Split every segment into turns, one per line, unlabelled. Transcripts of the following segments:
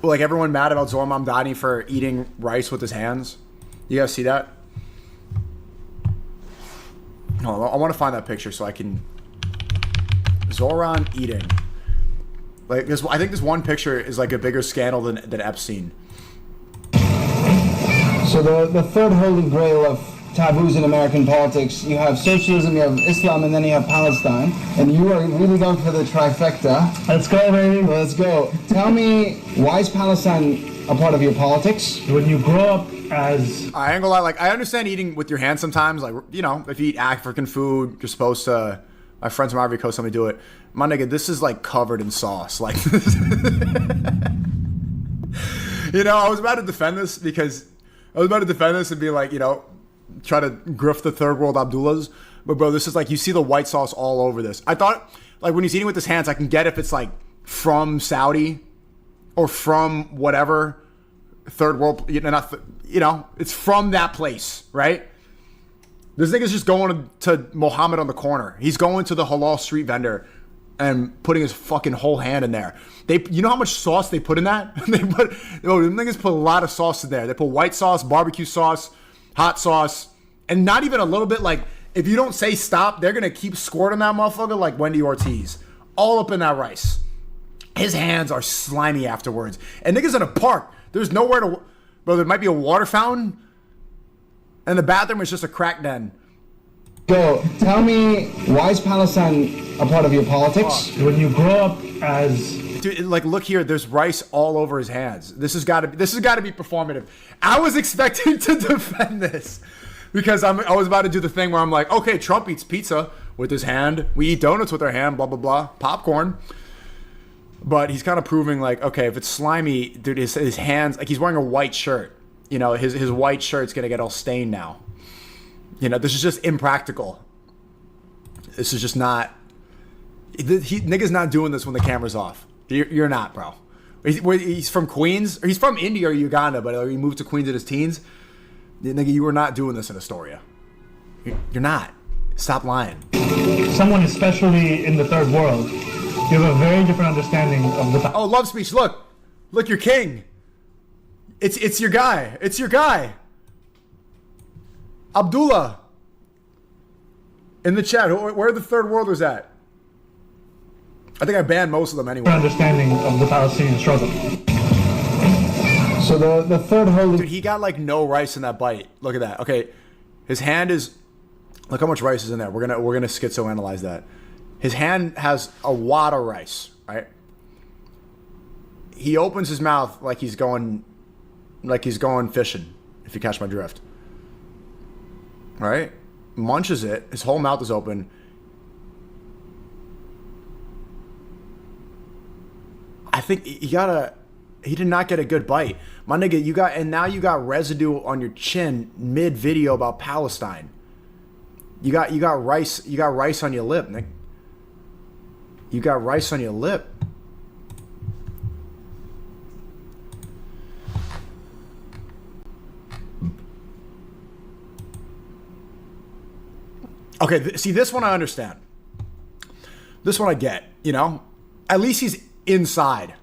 like everyone mad about Zoharn Mamdami for eating rice with his hands. You guys see that? No, I want to find that picture so I can. Zoharn eating. Like this, I think this one picture is like a bigger scandal than Epstein.
So the third holy grail of taboos in American politics, you have socialism, you have Islam, and then you have Palestine. And you are really going for the trifecta.
Let's go, baby.
Let's go. Tell me, why is Palestine a part of your politics?
When you grow up as...
I ain't gonna lie, like, I understand eating with your hands sometimes. Like, you know, if you eat African food, you're supposed to... My friends from Ivory Coast let me do it. My nigga, this is like covered in sauce. Like, you know, I was about to defend this because... I was about to defend this and be like, you know, try to grift the third world Abdullahs. But bro, this is like, you see the white sauce all over this. I thought, like, when he's eating with his hands, I can get if it's like from Saudi or from whatever third world, you know, it's from that place, right? This nigga's just going to Mohammed on the corner. He's going to the halal street vendor and putting his fucking whole hand in there. You know how much sauce they put in that? Them niggas put a lot of sauce in there. They put white sauce, barbecue sauce, hot sauce, and not even a little bit. Like, if you don't say stop, they're gonna keep squirting that motherfucker like Wendy Ortiz, all up in that rice. His hands are slimy afterwards. And niggas in a park. There's nowhere to, bro. There might be a water fountain, and the bathroom is just a crack den.
Go. Tell me, why is Palestine a part of your politics?
When you grow up as...
Dude, like, look here. There's rice all over his hands. This has got to be performative. I was expecting to defend this because I was about to do the thing where I'm like, okay, Trump eats pizza with his hand. We eat donuts with our hand. Blah blah blah. Popcorn. But he's kind of proving like, okay, if it's slimy, dude, his hands, like, he's wearing a white shirt. You know, his white shirt's gonna get all stained now. You know, this is just impractical. This is just not. Nigga's not doing this when the camera's off. You're not, bro. He's from Queens. Or he's from India or Uganda, but he moved to Queens in his teens. Nigga, you were not doing this in Astoria. You're not. Stop lying.
Someone especially in the third world, you have a very different understanding of the...
Oh, love speech. Look, your king. It's your guy. It's your guy. Abdullah. In the chat, where the third worlders at? I think I banned most of them anyway.
Understanding of the Palestinian struggle.
So the third holy...
Dude, he got like no rice in that bite. Look at that. Okay, his hand is... Look how much rice is in there. We're gonna schizoanalyze that. His hand has a wad of rice, right? He opens his mouth like he's going fishing, if you catch my drift. Right? Munches it. His whole mouth is open. I think he did not get a good bite. My nigga, now you got residue on your chin mid-video about Palestine. You got rice on your lip, Nick. You got rice on your lip. Okay, see, this one I understand. This one I get, you know? At least he's inside.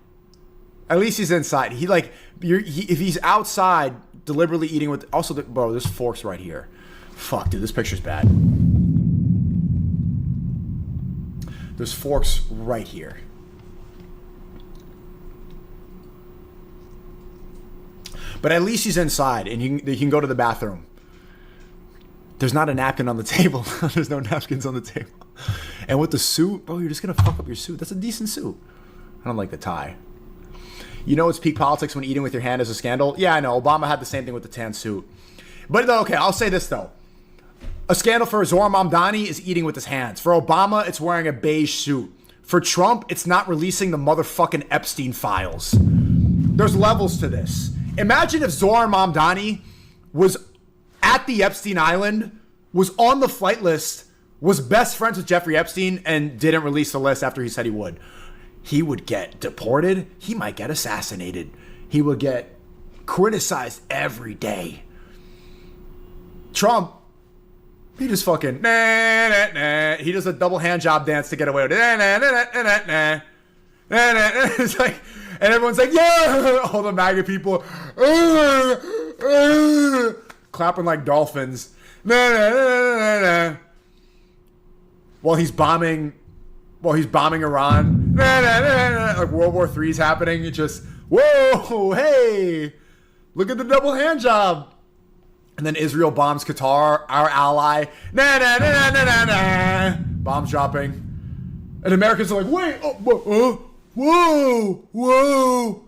At least he's inside. If he's outside deliberately eating with... Also, bro, there's forks right here. Fuck, dude, this picture's bad. There's forks right here. But at least he's inside, and he can go to the bathroom. There's not a napkin on the table. There's no napkins on the table. And with the suit, bro, you're just going to fuck up your suit. That's a decent suit. I don't like the tie. You know it's peak politics when eating with your hand is a scandal? Yeah, I know. Obama had the same thing with the tan suit. But, okay, I'll say this, though. A scandal for Zoharn Mamdami is eating with his hands. For Obama, it's wearing a beige suit. For Trump, it's not releasing the motherfucking Epstein files. There's levels to this. Imagine if Zoharn Mamdami was at the Epstein Island, was on the flight list, was best friends with Jeffrey Epstein, and didn't release the list after he said he would. He would get deported. He might get assassinated. He would get criticized every day. Trump, he just fucking he does a double hand job dance to get away with it. It's like, And everyone's like, yeah! All the MAGA people clapping like dolphins. While he's bombing Iran. Like World War III's happening. It just, whoa, hey, look at the double hand job. And then Israel bombs Qatar, our ally. Bombs dropping. And Americans are like, wait, whoa.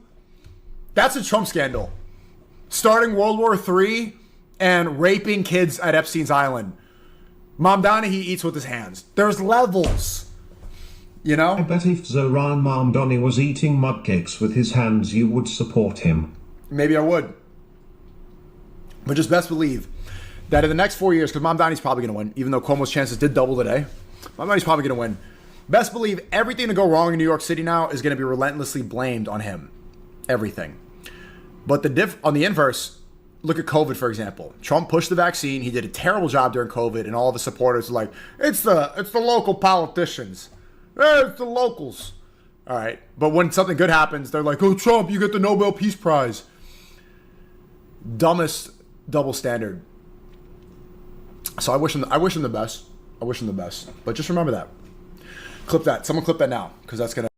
That's a Trump scandal. Starting World War III and raping kids at Epstein's Island. Mamdani, he eats with his hands. There's levels. You know?
I bet if Zoharn Mamdami was eating mudcakes with his hands, you would support him.
Maybe I would. But just best believe that in the next 4 years, because Mamdani's probably going to win, even though Cuomo's chances did double today, Mamdani's probably going to win. Best believe everything to go wrong in New York City now is going to be relentlessly blamed on him. Everything. But on the inverse, look at COVID, for example. Trump pushed the vaccine. He did a terrible job during COVID, and all of his supporters are like, it's the local politicians. It's the locals. All right. But when something good happens, they're like, oh, Trump, you get the Nobel Peace Prize. Dumbest double standard. So I wish him the best. But just remember that. Clip that. Someone clip that now, because that's going to